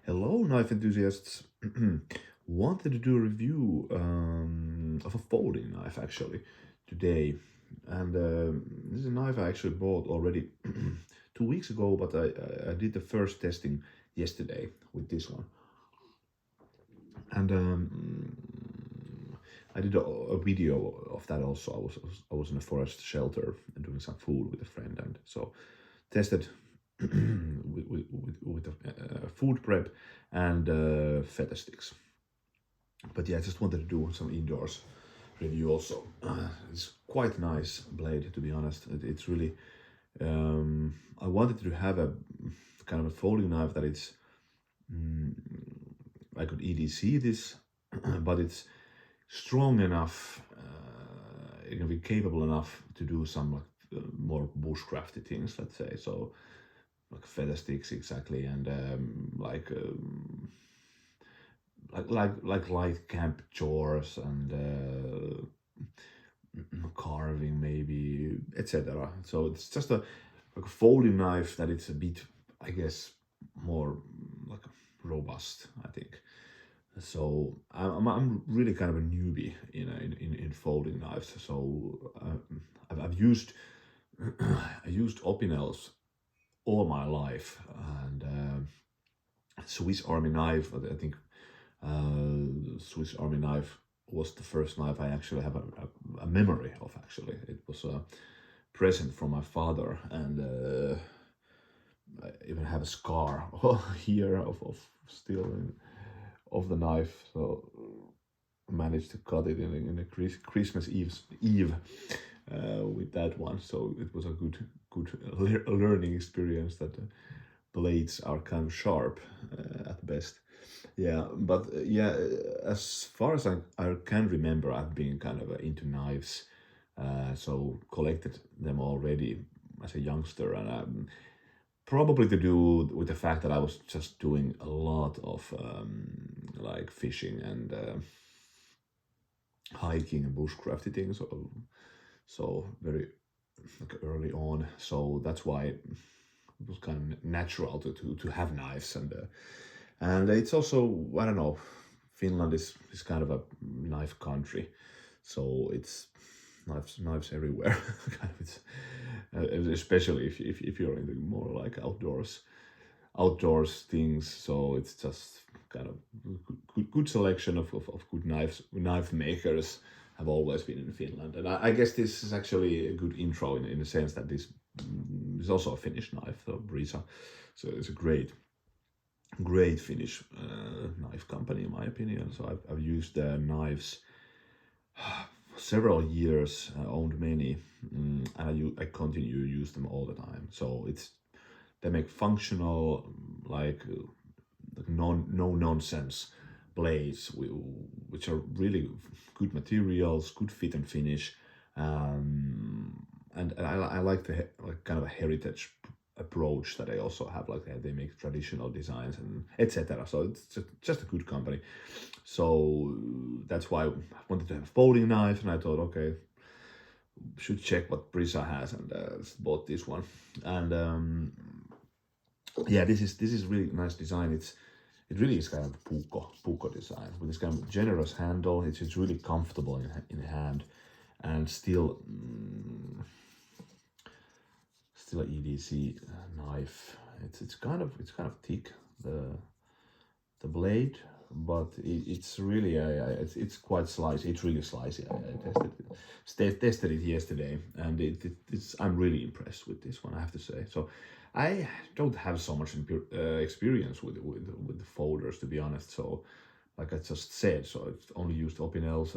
Hello, knife enthusiasts. Wanted to do a review of a folding knife actually today, and this is a knife I actually bought already 2 weeks ago, but I did the first testing yesterday with this one, and I did a video of that also. I was in a forest shelter and doing some food with a friend, and so tested with food prep and feta sticks. But yeah, I just wanted to do some indoors review also. It's quite nice blade, to be honest. It's really. I wanted to have a kind of a folding knife that it's. I could EDC this, but it's strong enough. It can be capable enough to do some like more bushcrafty things, let's say. So like feather sticks exactly, and like light camp chores and carving maybe, etc. So it's just a like a folding knife that it's a bit, I guess, more like robust, I think. So I'm really kind of a newbie in folding knives. So I've used I used Opinels all my life, and Swiss Army knife. I think Swiss Army knife was the first knife I actually have a memory of. Actually, it was a present from my father, and I even have a scar here of still of the knife. So I managed to cut it in a Christmas Eve with that one. So it was a good learning experience that. Blades are kind of sharp at best. Yeah, but yeah, as far as I can remember, I've been kind of into knives, so collected them already as a youngster, and probably to do with the fact that I was just doing a lot of like fishing and hiking and bushcrafty things, so very like early on. So that's why it was kind of natural to have knives, and it's also, I don't know, Finland is kind of a knife country, so it's knives everywhere. Kind of it's especially if you're in the more like outdoors things. So it's just kind of good selection of good knife makers have always been in Finland, and I guess this is actually a good intro in the sense that this is also a Finnish knife, so Brisa. So it's a great Finnish knife company in my opinion. So I've used their knives several years, owned many, and I continue to use them all the time. So they make functional, like no nonsense blades, which are really good materials, good fit and finish, and I like the like kind of a heritage approach that they also have. Like they make traditional designs and etc. So it's just a good company. So that's why I wanted to have a folding knife, and I thought, okay, should check what Brisa has, and bought this one. And yeah, this is really nice design. It really is kind of Puukko design with this kind of generous handle. It's really comfortable in hand, and still a EDC knife. It's kind of thick, the blade, but it's really it's quite slicey. It's really slicey. I tested it yesterday, and it's I'm really impressed with this one, I have to say. So I don't have so much experience with the folders, to be honest. So like I just said, so I've only used Opinels,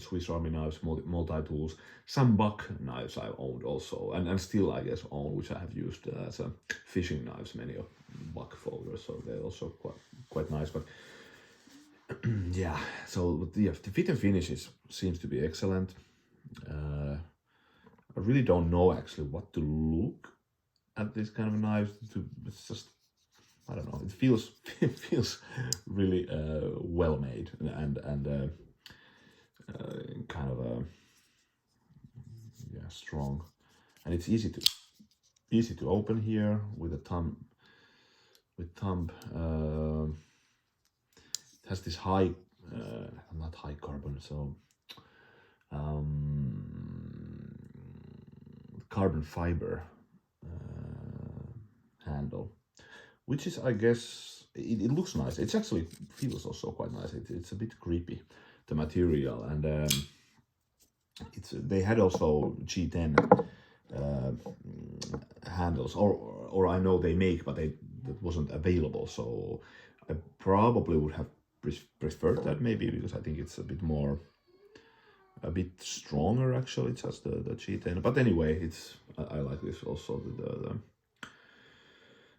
Swiss Army knives, multi-tools, some buck knives I've owned also, and still I guess own, which I have used as a fishing knives, many of buck folders, so they're also quite nice. But yeah, so yeah, the fit and finish seems to be excellent. I really don't know actually what to look at this kind of knives. It's just, I don't know. It feels it feels really well made, and kind of yeah, strong, and it's easy to open here with a thumb thumb. It has this high, not high carbon, so carbon fiber handle, which is, I guess, it looks nice. It actually feels also quite nice. It's a bit creepy, the material, and they had also G10 handles, or I know they make, but that wasn't available. So I probably would have preferred that maybe, because I think it's a bit stronger actually, just the G10. But anyway, I like this also,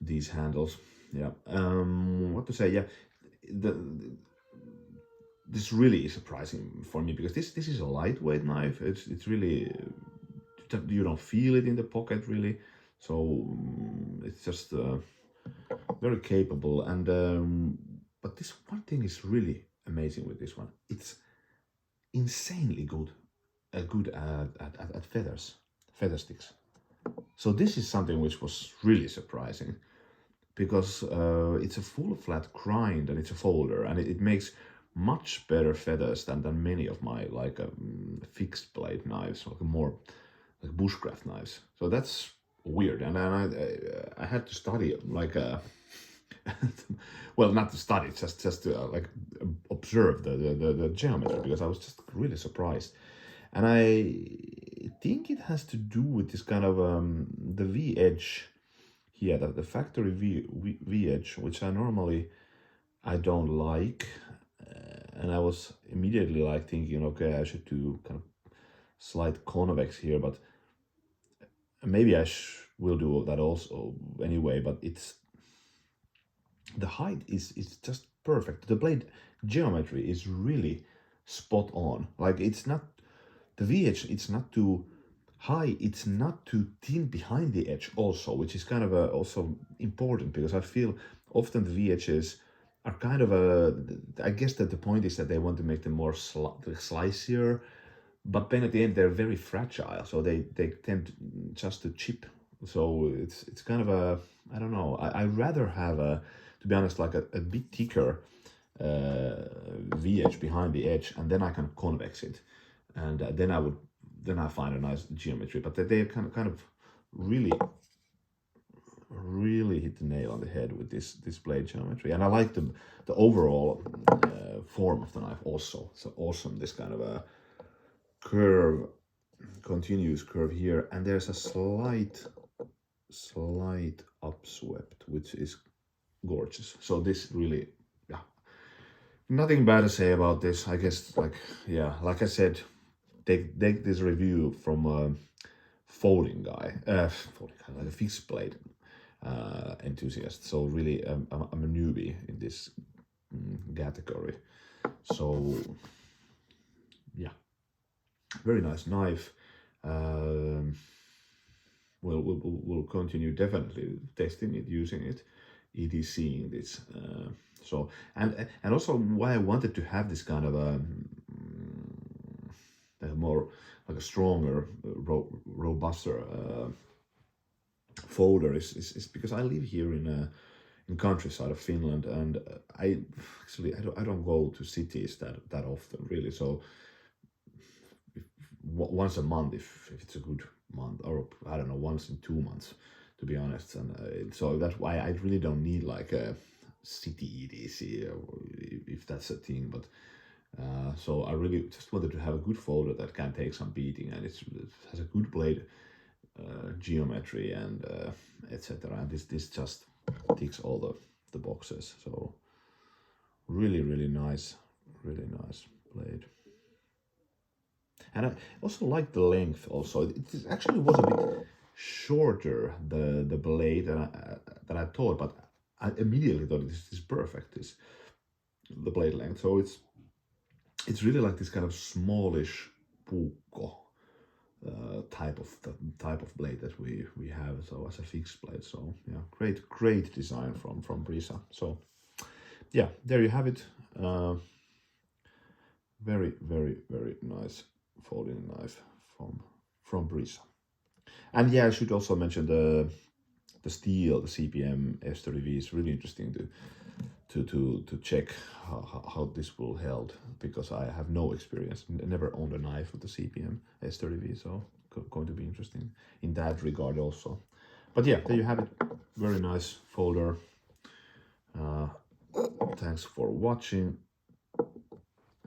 these handles. Yeah. What to say? Yeah. This really is surprising for me, because this is a lightweight knife. It's really, you don't feel it in the pocket really. So it's just very capable. And but this one thing is really amazing with this one. It's insanely good at feather sticks. So this is something which was really surprising, because it's a full flat grind and it's a folder, and it makes much better feathers than many of my like fixed blade knives, like more like bushcraft knives. So that's weird, and then I had to study like well, not to study, just to like observe the geometry, because I was just really surprised. And I think it has to do with this kind of the V edge here, the factory V edge, which I don't like. And I was immediately like thinking, okay, I should do kind of slight convex here, but maybe will do that also anyway. But the height is just perfect. The blade geometry is really spot on. Like it's not the V edge. It's not too high. It's not too thin behind the edge also, which is kind of also important, because I feel often the V edges are kind of I guess that the point is that they want to make them more slicier, but then at the end they're very fragile, so they tend just to chip. So it's kind of I don't know. I'd rather have to be honest, like a bit thicker V edge behind the edge, and then I can convex it, and then I find a nice geometry. But they kind of really hit the nail on the head with this blade geometry, and I like the overall form of the knife also. So awesome, this kind of a curve, continuous curve here, and there's a slight upswept, which is gorgeous. So this really, yeah, nothing bad to say about this. I guess, like, yeah, like I said, take this review from a folding guy, like a fixed blade enthusiast. So really, I'm a newbie in this category. So yeah, very nice knife. We'll continue definitely testing it, using it, EDCing this. So and also why I wanted to have this kind of a more like a stronger, robuster folder is because I live here in countryside of Finland, and I don't go to cities that often really. So once a month, if it's a good month, or I don't know, once in 2 months, to be honest. And so that's why I really don't need like a city EDC, or if that's a thing. But so I really just wanted to have a good folder that can take some beating, and it has a good blade geometry, and etc. And this just ticks all the boxes. So really nice blade. And I also like the length also. It actually was a bit shorter, the blade than I thought, but I immediately thought this is perfect, the blade length. So it's really like this kind of smallish Puukko type of blade that we have, so as a fixed blade. So yeah, great design from Brisa. So yeah, there you have it. Very nice folding knife from Brisa. And yeah, I should also mention the steel, the CPM30v is really interesting to check how this will held, because I have no experience, never owned a knife with the CPM30v, so going to be interesting in that regard also. But yeah, there you have it. Very nice folder. Thanks for watching.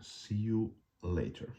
See you later.